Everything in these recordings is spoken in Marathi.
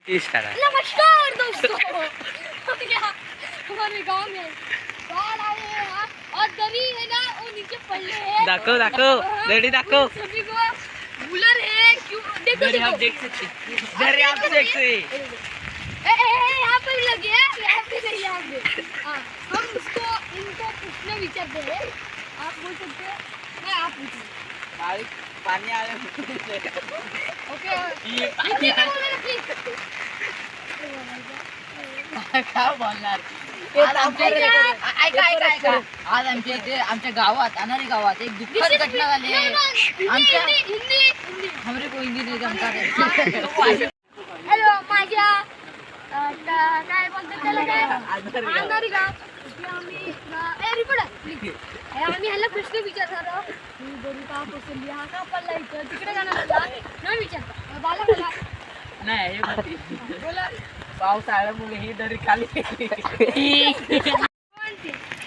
नमस्कार दोस्तों, हमारे गांव में बाढ़ आए हैं और दरी है ना वो नीचे पड़े हैं। दाखव दरी दाखव। सभी को कूलर है क्यों देखो आप देख सकते दरी आप देख सकते। यहाँ पर लगे हैं, यहाँ पे नहीं, यहाँ पे। हाँ, हम इनको पूछने विचारते हैं। आप बोल सकते हैं, मैं आप पूछूं। पानी आ रहा है। ओके, ये पाणी काय बोलणार? आज आमच्या इथे आमच्या गावात अनारी गावात एक दुःखद घटना झाली आहे. आमच्या हमरे को हिंदी नहीं जमता रे. हॅलो माझ्या काय बोलतात त्याला काय अंधारी गाव आम्ही ह्याला प्रश्न विचारणार बरी का कोसली हा का पडला इथं तिकडे जाणार होता न विचारता बाला मला नाही बोला पावसाळ्यामुळे ही दरी खाली.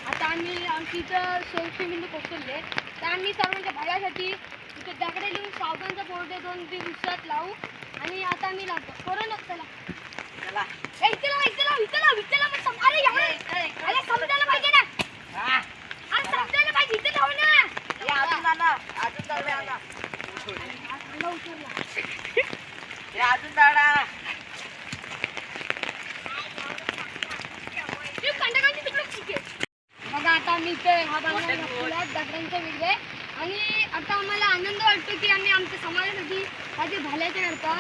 आता आम्ही आमची इथं सोयी बिंदू पोहोचले तर आम्ही सर्वांच्या भागासाठी इथे दगडे लिहून सावधानचा बोर्ड 2-3 दिवसात लावू आणि आता आम्ही लावतो कोरोना चला समजायला पाहिजे ना. अरे समजायला पाहिजे इथे जाऊ ना. अजून दाडा बघा आता आम्ही इथे हा बांधला दगडांच्या वेगळे आणि आता आम्हाला आनंद वाटतो की आम्ही आमच्या समाजासाठी काहीतरी भाल्याचे करता.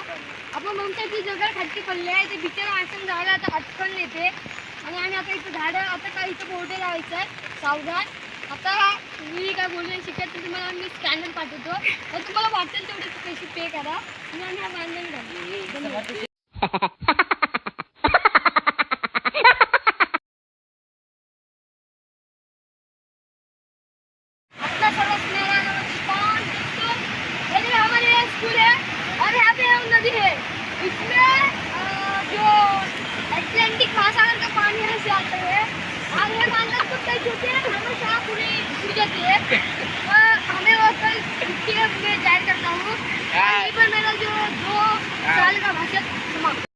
आपण म्हणतो की जगल खालती पडले आहे ते बिचारा माणसाने झाडं आता अटकण येते आणि आम्ही आता इथं झाडं आता काय इथं बोर्डे लावायचं आहे सावधान. आता मी काय बोलणे शिकत तर तुम्हाला मी स्कॅनर पाठवतो तर तुम्हाला वाटेल तेवढे पैसे पे करा आणि आम्ही हा बांधून घालू. हमारे स्कूल है और यहाँ पे हम नदी है इसमें जो अटलांटिक महासागर का पानी यहाँ से आता है और ये बांधर को कई होते हैं हमेशा पूरी छूट जाती है. हमें वो कल छुट्टी में जाहिर करता हूँ. पर मेरा जो 2 साल का भाषण समाप्त.